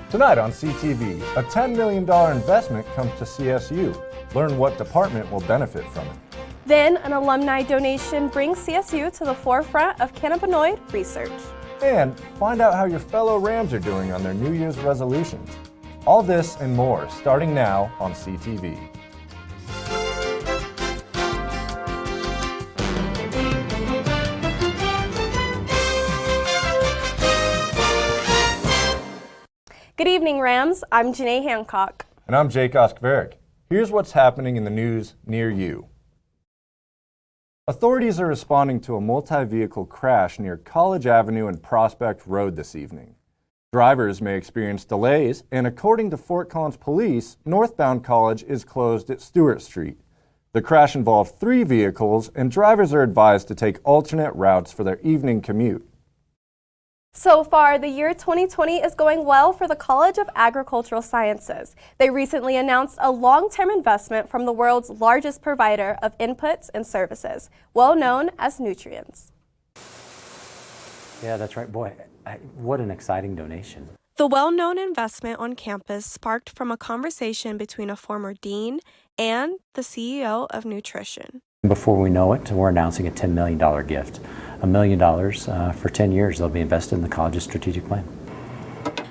Tonight on CTV, a $10 million investment comes to CSU. Learn what department will benefit from it. Then, an alumni donation brings CSU to the forefront of cannabinoid research. And find out how your fellow Rams are doing on their New Year's resolutions. All this and more starting now on CTV. Good evening, Rams. I'm Janae Hancock. And I'm Jake Oskveric. Here's what's happening in the news near you. Authorities are responding to a multi-vehicle crash near College Avenue and Prospect Road this evening. Drivers may experience delays, and according to Fort Collins Police, northbound College is closed at Stewart Street. The crash involved 3 vehicles, and drivers are advised to take alternate routes for their evening commute. So far, the year 2020 is going well for the College of Agricultural Sciences. They recently announced a long-term investment from the world's largest provider of inputs and services, well known as nutrients. Yeah, that's right. Boy, what an exciting donation. The well-known investment on campus sparked from a conversation between a former dean and the CEO of Nutrition. Before we know it, we're announcing a $10 million gift. $1 million for 10 years. They'll be invested in the college's strategic plan.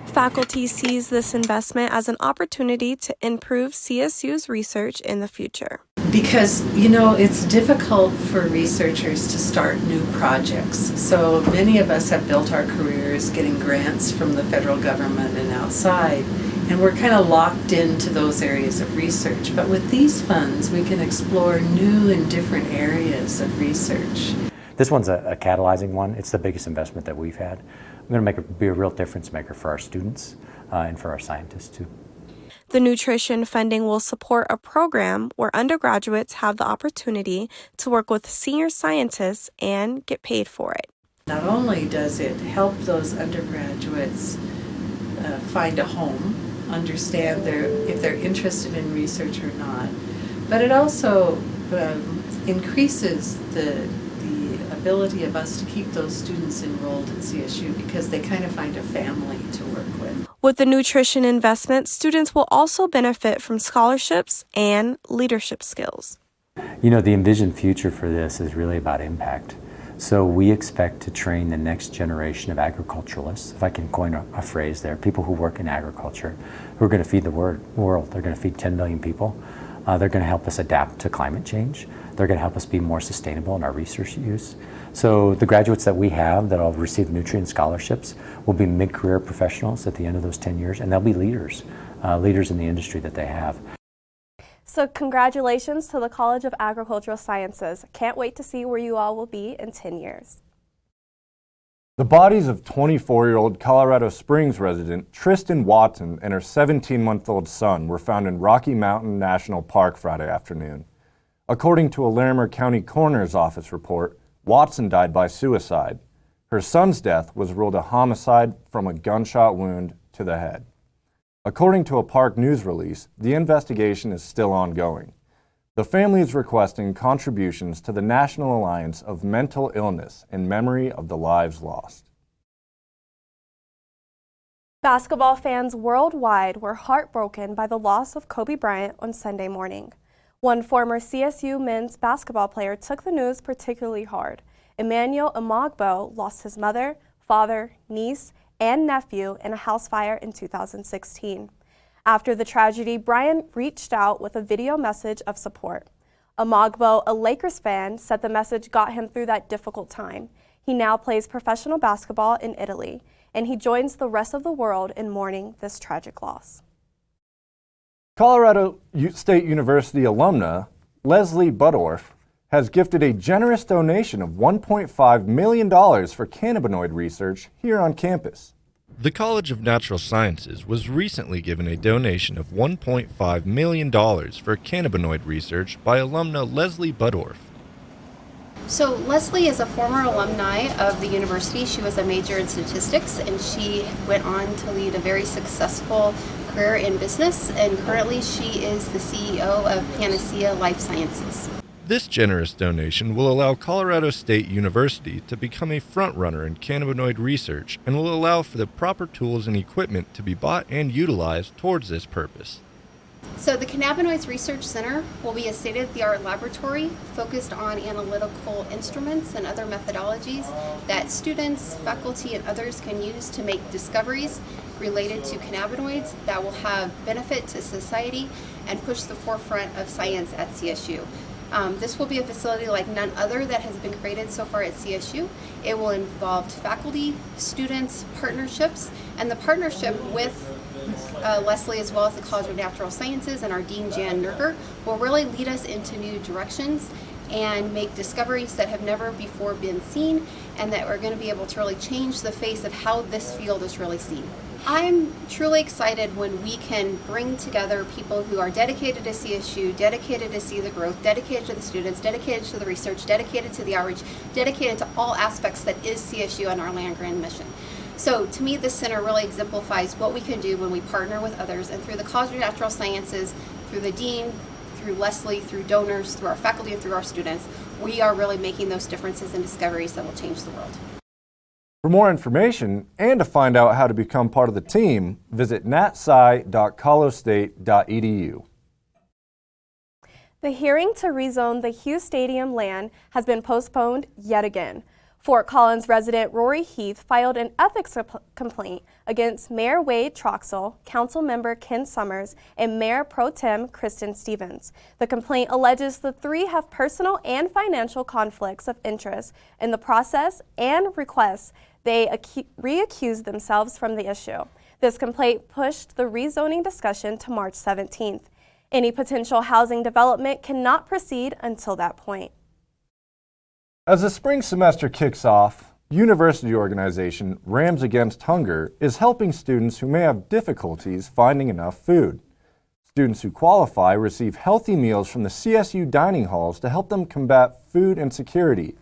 Faculty sees this investment as an opportunity to improve CSU's research in the future. Because, it's difficult for researchers to start new projects. So many of us have built our careers getting grants from the federal government and outside, and we're kind of locked into those areas of research. But with these funds, we can explore new and different areas of research. This one's a catalyzing one. It's the biggest investment that we've had. We're going to be a real difference maker for our students and for our scientists too. The nutrition funding will support a program where undergraduates have the opportunity to work with senior scientists and get paid for it. Not only does it help those undergraduates find a home, understand if they're interested in research or not, but it also increases the ability of us to keep those students enrolled at CSU because they kind of find a family to work with. With the nutrition investment, students will also benefit from scholarships and leadership skills. The envisioned future for this is really about impact. So we expect to train the next generation of agriculturalists, if I can coin a phrase there, people who work in agriculture, who are going to feed the world. They're going to feed 10 million people. They're going to help us adapt to climate change. They're going to help us be more sustainable in our research use. So the graduates that we have that will receive nutrient scholarships will be mid-career professionals at the end of those 10 years, and they'll be leaders in the industry that they have. So congratulations to the College of Agricultural Sciences. Can't wait to see where you all will be in 10 years. The bodies of 24-year-old Colorado Springs resident Tristan Watson and her 17-month-old son were found in Rocky Mountain National Park Friday afternoon. According to a Larimer County Coroner's Office report, Watson died by suicide. Her son's death was ruled a homicide from a gunshot wound to the head. According to a park news release, the investigation is still ongoing. The family is requesting contributions to the National Alliance of Mental Illness in memory of the lives lost. Basketball fans worldwide were heartbroken by the loss of Kobe Bryant on Sunday morning. One former CSU men's basketball player took the news particularly hard. Emmanuel Amagbo lost his mother, father, niece, and nephew in a house fire in 2016. After the tragedy, Bryant reached out with a video message of support. Amagbo, a Lakers fan, said the message got him through that difficult time. He now plays professional basketball in Italy, and he joins the rest of the world in mourning this tragic loss. Colorado State University alumna Leslie Budorf has gifted a generous donation of $1.5 million for cannabinoid research here on campus. The College of Natural Sciences was recently given a donation of $1.5 million for cannabinoid research by alumna Leslie Budorf. So Leslie is a former alumni of the university. She was a major in statistics, and she went on to lead a very successful career in business, and currently she is the CEO of Panacea Life Sciences. This generous donation will allow Colorado State University to become a frontrunner in cannabinoid research and will allow for the proper tools and equipment to be bought and utilized towards this purpose. So the Cannabinoids Research Center will be a state-of-the-art laboratory focused on analytical instruments and other methodologies that students, faculty, and others can use to make discoveries related to cannabinoids that will have benefit to society and push the forefront of science at CSU. This will be a facility like none other that has been created so far at CSU. It will involve faculty, students, partnerships, and the partnership with Leslie, as well as the College of Natural Sciences and our Dean Jan Nurker, will really lead us into new directions and make discoveries that have never before been seen and that are going to be able to really change the face of how this field is really seen. I'm truly excited when we can bring together people who are dedicated to CSU, dedicated to see the growth, dedicated to the students, dedicated to the research, dedicated to the outreach, dedicated to all aspects that is CSU and our land-grant mission. So to me, this center really exemplifies what we can do when we partner with others, and through the College of Natural Sciences, through the Dean, through Leslie, through donors, through our faculty, and through our students, we are really making those differences and discoveries that will change the world. For more information and to find out how to become part of the team, visit natsci.colostate.edu. The hearing to rezone the Hughes Stadium land has been postponed yet again. Fort Collins resident Rory Heath filed an ethics complaint against Mayor Wade Troxell, Council Member Ken Summers, and Mayor Pro Tem Kristen Stevens. The complaint alleges the three have personal and financial conflicts of interest in the process and requests they re-accuse themselves from the issue. This complaint pushed the rezoning discussion to March 17th. Any potential housing development cannot proceed until that point. As the spring semester kicks off, university organization Rams Against Hunger is helping students who may have difficulties finding enough food. Students who qualify receive healthy meals from the CSU dining halls to help them combat food insecurity.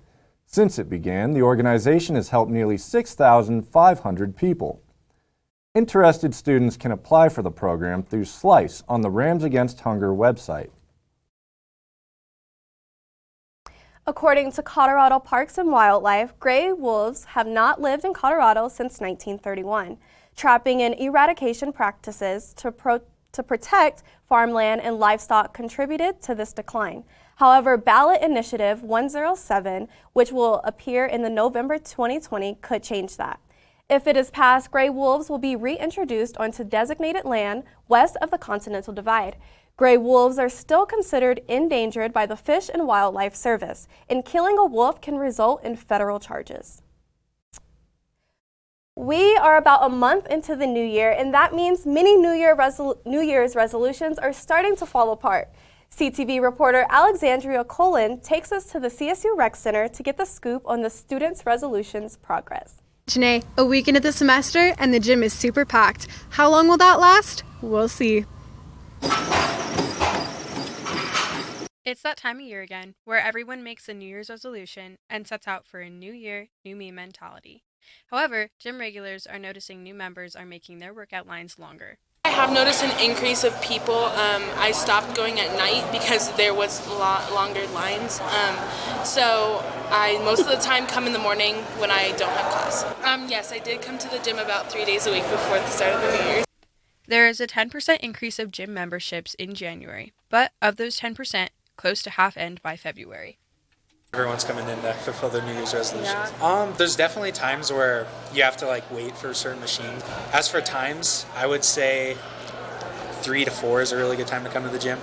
Since it began, the organization has helped nearly 6,500 people. Interested students can apply for the program through Slice on the Rams Against Hunger website. According to Colorado Parks and Wildlife, gray wolves have not lived in Colorado since 1931. Trapping and eradication practices to protect farmland and livestock contributed to this decline. However, ballot initiative 107, which will appear in the November 2020, could change that. If it is passed, gray wolves will be reintroduced onto designated land west of the Continental Divide. Gray wolves are still considered endangered by the Fish and Wildlife Service, and killing a wolf can result in federal charges. We are about a month into the new year, and that means many New Year's resolutions are starting to fall apart. CTV reporter Alexandria Colin takes us to the CSU Rec Center to get the scoop on the students' resolutions progress. Janae, a week into the semester and the gym is super packed. How long will that last? We'll see. It's that time of year again, where everyone makes a New Year's resolution and sets out for a new year, new me mentality. However, gym regulars are noticing new members are making their workout lines longer. I have noticed an increase of people. I stopped going at night because there was longer lines. So I most of the time come in the morning when I don't have class. Yes, I did come to the gym about 3 days a week before the start of the New Year. There is a 10% increase of gym memberships in January, but of those 10%, close to half end by February. Everyone's coming in to fulfill their New Year's resolutions. Yeah. There's definitely times where you have to wait for certain machines. As for times, I would say 3 to 4 is a really good time to come to the gym.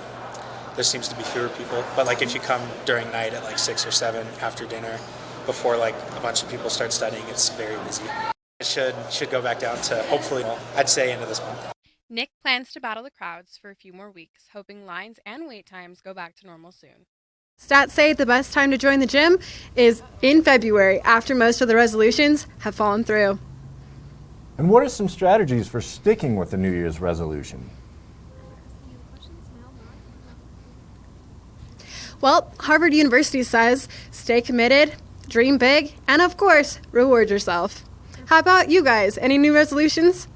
There seems to be fewer people, but if you come during night at 6 or 7 after dinner, before a bunch of people start studying, it's very busy. It should go back down to hopefully, I'd say, end of this month. Nick plans to battle the crowds for a few more weeks, hoping lines and wait times go back to normal soon. Stats say the best time to join the gym is in February, after most of the resolutions have fallen through. And what are some strategies for sticking with the New Year's resolution? Well, Harvard University says stay committed, dream big, and of course, reward yourself. How about you guys? Any new resolutions?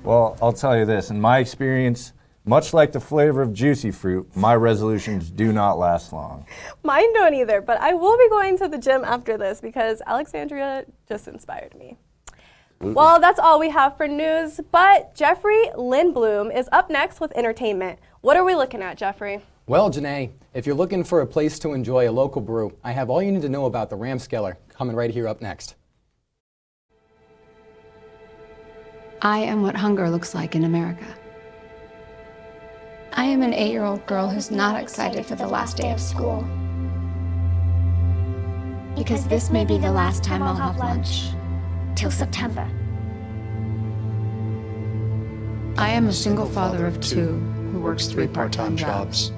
Well, I'll tell you this. In my experience, Much like the flavor of juicy fruit, my resolutions do not last long. Mine don't either, but I will be going to the gym after this because Alexandria just inspired me. Well, that's all we have for news, but Jeffrey Lindblom is up next with entertainment. What are we looking at, Jeffrey? Well, Janae, if you're looking for a place to enjoy a local brew, I have all you need to know about the Ramskeller coming right here up next. I am what hunger looks like in America. I am an 8-year-old girl who's not excited for the last day of school. Because this may be the last time I'll have lunch. Till September. I am a single father of 2 who works 3 part-time jobs.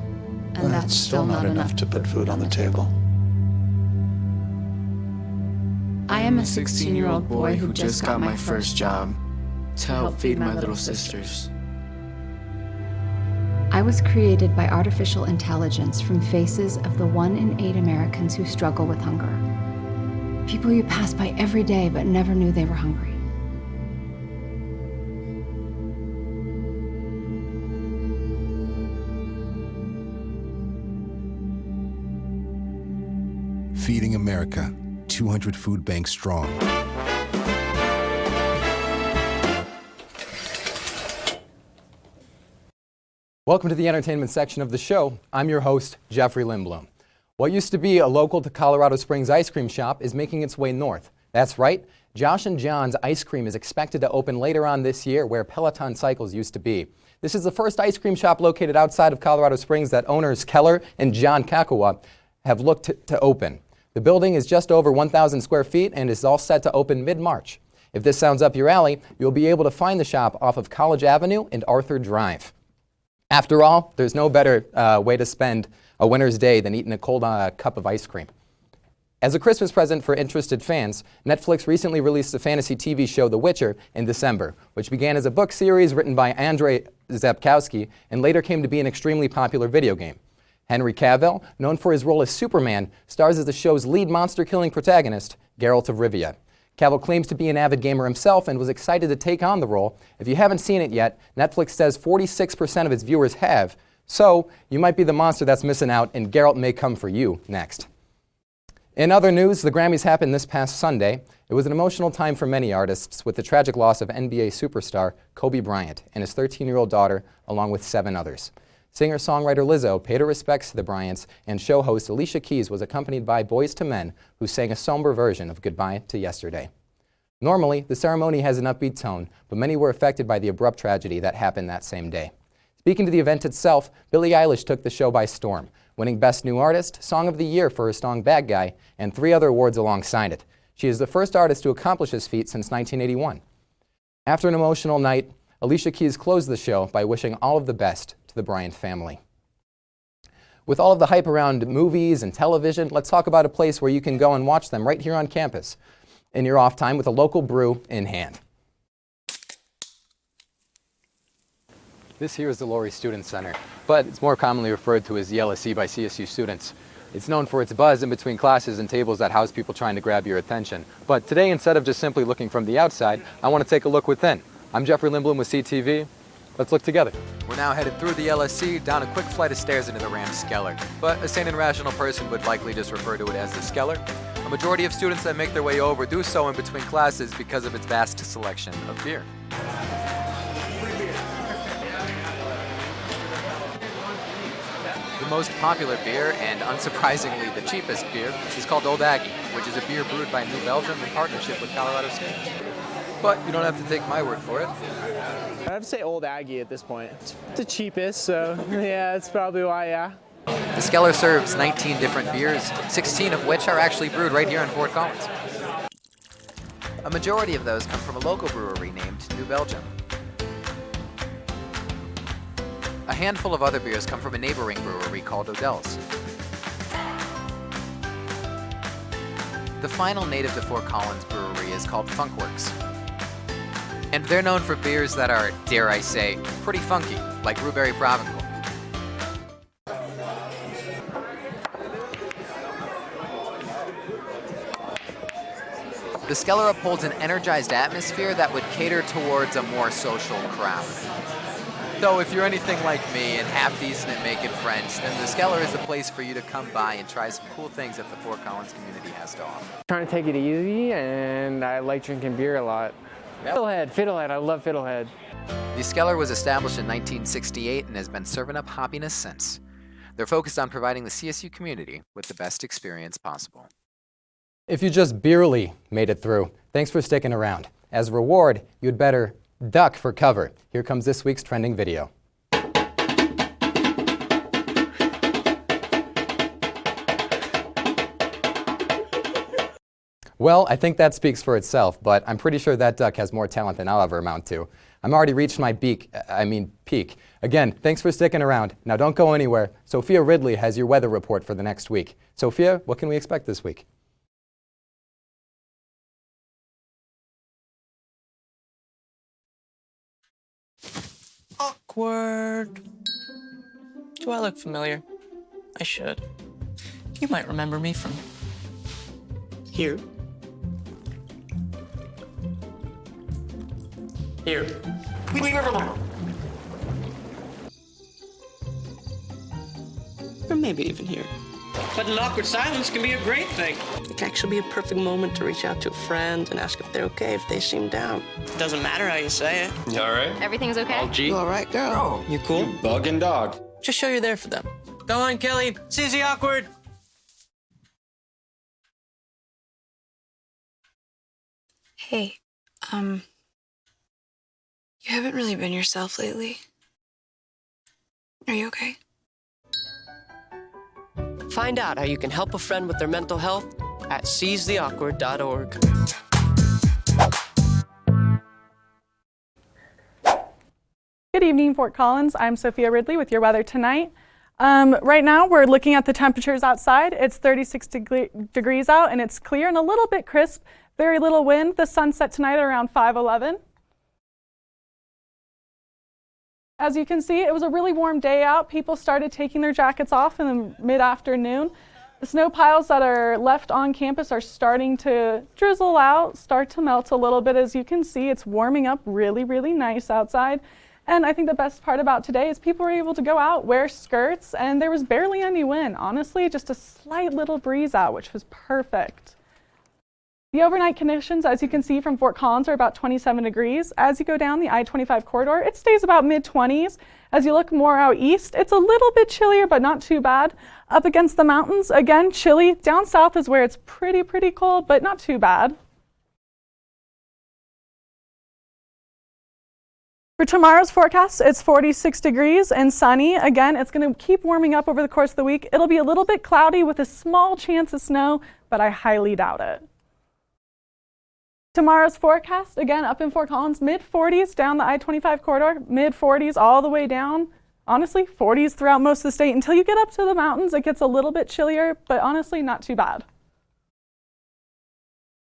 And that's still not enough to put food on the table. I am a 16-year-old boy who just got my first job to help feed my little sisters. I was created by artificial intelligence from faces of the 1 in 8 Americans who struggle with hunger. People you pass by every day but never knew they were hungry. Feeding America, 200 food banks strong. Welcome to the entertainment section of the show. I'm your host, Jeffrey Lindblom. What used to be a local to Colorado Springs ice cream shop is making its way north. That's right, Josh and John's Ice Cream is expected to open later on this year where Peloton Cycles used to be. This is the first ice cream shop located outside of Colorado Springs that owners Keller and John Kakawa have looked to open. The building is just over 1,000 square feet and is all set to open mid-March. If this sounds up your alley, you'll be able to find the shop off of College Avenue and Arthur Drive. After all, there's no better way to spend a winter's day than eating a cold cup of ice cream. As a Christmas present for interested fans, Netflix recently released the fantasy TV show The Witcher in December, which began as a book series written by Andrzej Sapkowski and later came to be an extremely popular video game. Henry Cavill, known for his role as Superman, stars as the show's lead monster-killing protagonist, Geralt of Rivia. Cavill claims to be an avid gamer himself and was excited to take on the role. If you haven't seen it yet, Netflix says 46% of its viewers have, so you might be the monster that's missing out and Geralt may come for you next. In other news, the Grammys happened this past Sunday. It was an emotional time for many artists with the tragic loss of NBA superstar Kobe Bryant and his 13-year-old daughter, along with 7 others. Singer-songwriter Lizzo paid her respects to the Bryants, and show host Alicia Keys was accompanied by Boyz II Men, who sang a somber version of Goodbye to Yesterday. Normally, the ceremony has an upbeat tone, but many were affected by the abrupt tragedy that happened that same day. Speaking to the event itself, Billie Eilish took the show by storm, winning Best New Artist, Song of the Year for her song Bad Guy, and 3 other awards alongside it. She is the first artist to accomplish this feat since 1981. After an emotional night, Alicia Keys closed the show by wishing all of the best to the Bryant family. With all of the hype around movies and television, let's talk about a place where you can go and watch them right here on campus in your off time with a local brew in hand. This here is the Laurie Student Center, but it's more commonly referred to as the LSC by CSU students. It's known for its buzz in between classes and tables that house people trying to grab your attention. But today, instead of just simply looking from the outside, I want to take a look within. I'm Jeffrey Lindblom with CTV. Let's look together. We're now headed through the LSC, down a quick flight of stairs into the Ramskeller. But a sane and rational person would likely just refer to it as the Skeller. A majority of students that make their way over do so in between classes because of its vast selection of beer. The most popular beer, and unsurprisingly the cheapest beer, is called Old Aggie, which is a beer brewed by New Belgium in partnership with Colorado State. But you don't have to take my word for it. I'd have to say Old Aggie at this point. It's the cheapest, so yeah, that's probably why, yeah. The Skeller serves 19 different beers, 16 of which are actually brewed right here in Fort Collins. A majority of those come from a local brewery named New Belgium. A handful of other beers come from a neighboring brewery called Odell's. The final native to Fort Collins brewery is called Funkworks. And they're known for beers that are, dare I say, pretty funky, like Blueberry Provencal. The Skeller upholds an energized atmosphere that would cater towards a more social crowd. Though if you're anything like me and half decent at making friends, then the Skeller is the place for you to come by and try some cool things that the Fort Collins community has to offer. Trying to take it easy, and I like drinking beer a lot. Yep. Fiddlehead, I love Fiddlehead. The Skeller was established in 1968 and has been serving up hoppiness since. They're focused on providing the CSU community with the best experience possible. If you just barely made it through, thanks for sticking around. As a reward, you'd better duck for cover. Here comes this week's trending video. Well, I think that speaks for itself, but I'm pretty sure that duck has more talent than I'll ever amount to. I'm already reached my peak. Again, thanks for sticking around. Now don't go anywhere. Sophia Ridley has your weather report for the next week. Sophia, what can we expect this week? Awkward. Do I look familiar? I should. You might remember me from here. Here. Or maybe even here. But an awkward silence can be a great thing. It can actually be a perfect moment to reach out to a friend and ask if they're okay if they seem down. Doesn't matter how you say it. You all right? Everything's okay? All G? You all right, girl? Oh, you cool? You bugging dog. Just show you're there for them. Go on, Kelly. CZ awkward. Hey, you haven't really been yourself lately. Are you okay? Find out how you can help a friend with their mental health at seizetheawkward.org. Good evening, Fort Collins. I'm Sophia Ridley with your weather tonight. Right now, we're looking at the temperatures outside. It's 36 degrees out, and it's clear and a little bit crisp. Very little wind. The sun set tonight at around 5:11. As you can see, it was a really warm day out. People started taking their jackets off in the mid-afternoon. The snow piles that are left on campus are starting to drizzle out, start to melt a little bit. As you can see, it's warming up really, really nice outside. And I think the best part about today is people were able to go out, wear skirts, and there was barely any wind. Honestly, just a slight little breeze out, which was perfect. The overnight conditions, as you can see from Fort Collins, are about 27 degrees. As you go down the I-25 corridor, it stays about mid-20s. As you look more out east, it's a little bit chillier, but not too bad. Up against the mountains, again, chilly. Down south is where it's pretty cold, but not too bad. For tomorrow's forecast, it's 46 degrees and sunny. Again, it's going to keep warming up over the course of the week. It'll be a little bit cloudy with a small chance of snow, but I highly doubt it. Tomorrow's forecast, again, up in Fort Collins, mid-40s down the I-25 corridor, mid-40s all the way down. Honestly, 40s throughout most of the state. Until you get up to the mountains, it gets a little bit chillier, but honestly, not too bad.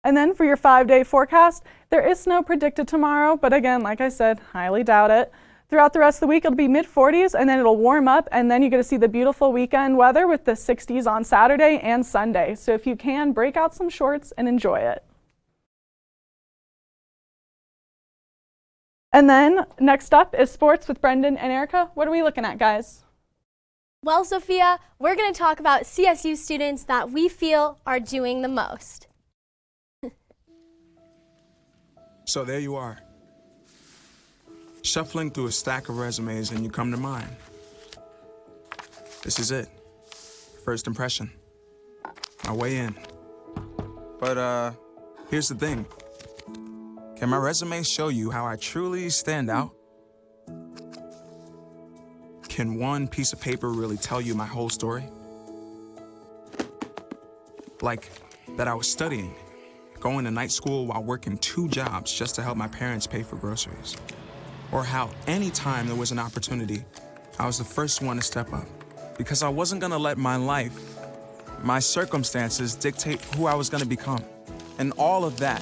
And then for your 5-day forecast, there is snow predicted tomorrow, but again, like I said, highly doubt it. Throughout the rest of the week, it'll be mid-40s, and then it'll warm up, and then you're going to see the beautiful weekend weather with the 60s on Saturday and Sunday. So if you can, break out some shorts and enjoy it. And then next up is sports with Brendan and Erica. What are we looking at, guys? Well, Sophia, we're going to talk about CSU students that we feel are doing the most. So there you are, shuffling through a stack of resumes and you come to mine. This is it, first impression, my way in. But here's the thing. Can my resume show you how I truly stand out? Can one piece of paper really tell you my whole story? Like that I was studying, going to night school while working 2 jobs just to help my parents pay for groceries. Or how anytime there was an opportunity, I was the first one to step up. Because I wasn't gonna let my life, my circumstances dictate who I was gonna become. And all of that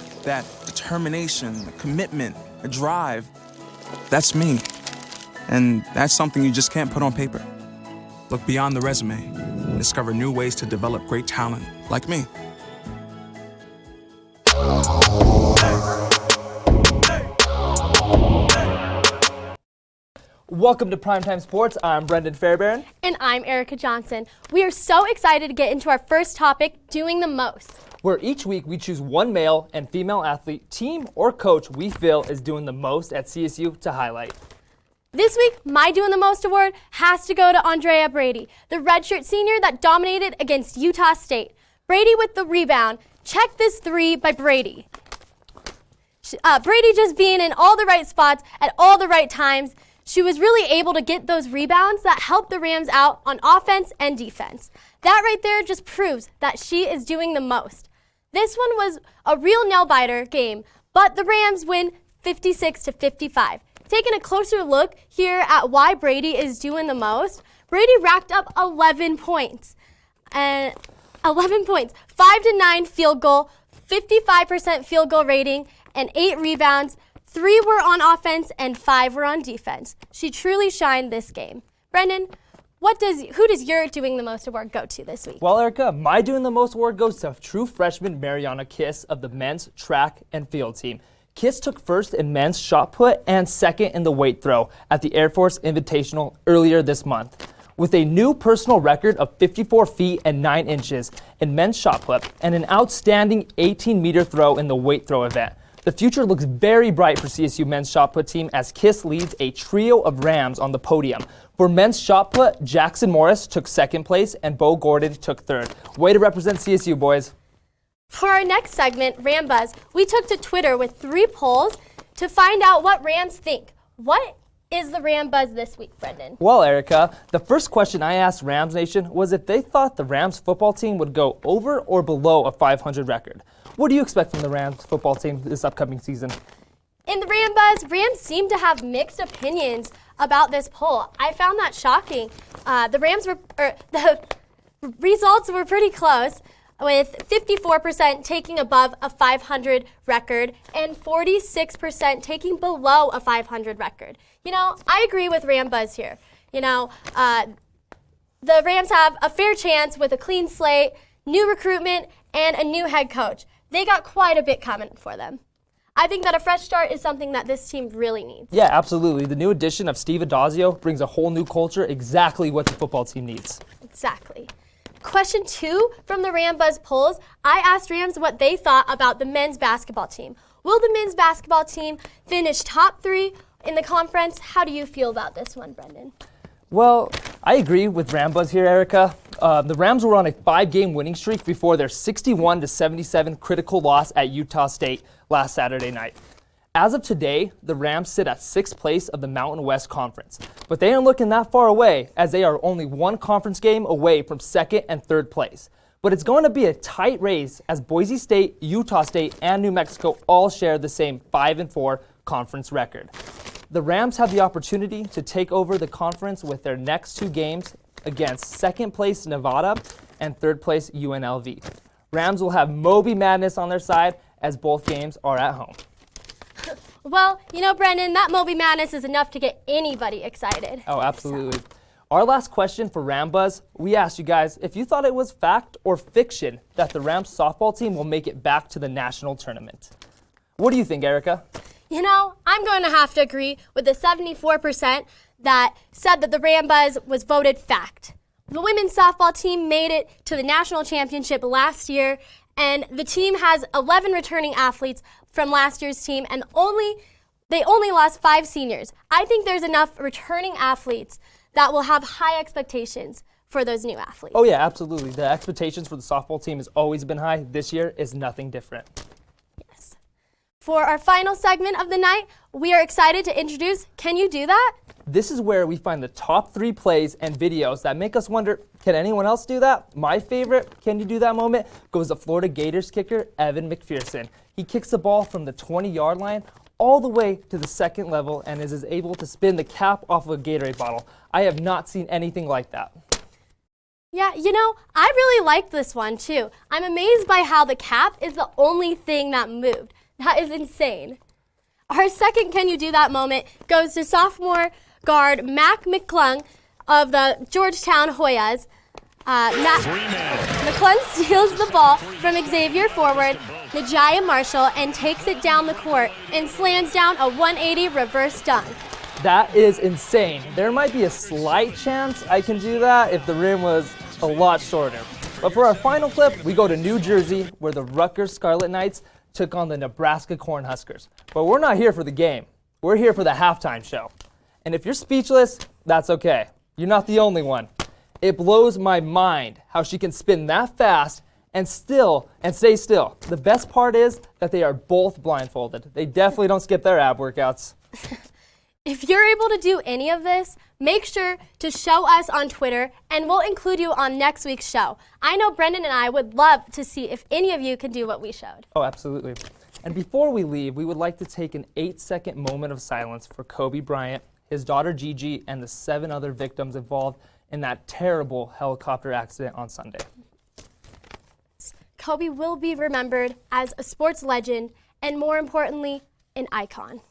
determination, the commitment, the drive, that's me. And that's something you just can't put on paper. Look beyond the resume and discover new ways to develop great talent like me. Welcome to Primetime Sports. I'm Brendan Fairbairn. And I'm Erica Johnson. We are so excited to get into our first topic, doing the most. Where each week we choose one male and female athlete, team, or coach we feel is doing the most at CSU to highlight. This week, my Doing the Most award has to go to Andrea Brady, the redshirt senior that dominated against Utah State. Brady with the rebound. Check this three by Brady. Brady just being in all the right spots at all the right times. She was really able to get those rebounds that helped the Rams out on offense and defense. That right there just proves that she is doing the most. This one was a real nail-biter game, but the Rams win 56-55. Taking a closer look here at why Brady is doing the most, Brady racked up 11 points. 5 to 9 field goal, 55% field goal rating, and 8 rebounds. 3 were on offense and 5 were on defense. She truly shined this game. Brendan, who does your Doing the Most award go to this week? Well, Erica, my Doing the Most award goes to true freshman Mariana Kiss of the men's track and field team. Kiss took first in men's shot put and second in the weight throw at the Air Force Invitational earlier this month. With a new personal record of 54 feet and 9 inches in men's shot put and an outstanding 18-meter throw in the weight throw event, the future looks very bright for CSU men's shot put team as Kiss leads a trio of Rams on the podium. For men's shot put, Jackson Morris took second place and Bo Gordon took third. Way to represent CSU, boys. For our next segment, Ram Buzz, we took to Twitter with 3 polls to find out what Rams think. What is the Ram Buzz this week, Brendan? Well, Erica, the first question I asked Rams Nation was if they thought the Rams football team would go over or below a 500 record. What do you expect from the Rams football team this upcoming season? In the Ram Buzz, Rams seem to have mixed opinions about this poll. I found that shocking. The results were pretty close, with 54% taking above a 500 record and 46% taking below a 500 record. You know, I agree with Ram Buzz here. You know, the Rams have a fair chance with a clean slate, new recruitment, and a new head coach. They got quite a bit coming for them. I think that a fresh start is something that this team really needs. Yeah, absolutely. The new addition of Steve Adazio brings a whole new culture, exactly what the football team needs. Exactly. Question 2 from the Ram Buzz polls, I asked Rams what they thought about the men's basketball team. Will the men's basketball team finish top 3 in the conference? How do you feel about this one, Brendan? Well, I agree with Ram Buzz here, Erica. The Rams were on a 5-game winning streak before their 61-77 critical loss at Utah State last Saturday night. As of today, the Rams sit at 6th place of the Mountain West Conference, but they aren't looking that far away as they are only 1 conference game away from 2nd and 3rd place. But it's going to be a tight race as Boise State, Utah State, and New Mexico all share the same 5-4 conference record. The Rams have the opportunity to take over the conference with their next 2 games against 2nd place Nevada and 3rd place UNLV. Rams will have Moby Madness on their side as both games are at home. Well, you know, Brendan, that Moby Madness is enough to get anybody excited. Oh, absolutely. So. Our last question for Ram Buzz, we asked you guys if you thought it was fact or fiction that the Rams softball team will make it back to the national tournament. What do you think, Erica? You know, I'm going to have to agree with the 74% that said that the Ram Buzz was voted fact. The women's softball team made it to the national championship last year, and the team has 11 returning athletes from last year's team, and they only lost 5 seniors. I think there's enough returning athletes that will have high expectations for those new athletes. Oh yeah, absolutely. The expectations for the softball team has always been high. This year is nothing different. Yes. For our final segment of the night, we are excited to introduce Can You Do That? This is where we find the top 3 plays and videos that make us wonder, can anyone else do that? My favorite Can You Do That moment goes to Florida Gators kicker Evan McPherson. He kicks the ball from the 20-yard line all the way to the 2nd level and is able to spin the cap off of a Gatorade bottle. I have not seen anything like that. Yeah, you know, I really like this one too. I'm amazed by how the cap is the only thing that moved. That is insane. Our second Can You Do That moment goes to sophomore guard Mac McClung of the Georgetown Hoyas. McClung steals the ball from Xavier forward Najaya Marshall and takes it down the court and slams down a 180 reverse dunk. That is insane. There might be a slight chance I can do that if the rim was a lot shorter. But for our final clip, we go to New Jersey, where the Rutgers Scarlet Knights took on the Nebraska Cornhuskers. But we're not here for the game. We're here for the halftime show. And if you're speechless, that's okay. You're not the only one. It blows my mind how she can spin that fast and stay still. The best part is that they are both blindfolded. They definitely don't skip their ab workouts. If you're able to do any of this, make sure to show us on Twitter, and we'll include you on next week's show. I know Brendan and I would love to see if any of you can do what we showed. Oh, absolutely. And before we leave, we would like to take an 8-second moment of silence for Kobe Bryant, his daughter Gigi, and the 7 other victims involved in that terrible helicopter accident on Sunday. Kobe will be remembered as a sports legend and, more importantly, an icon.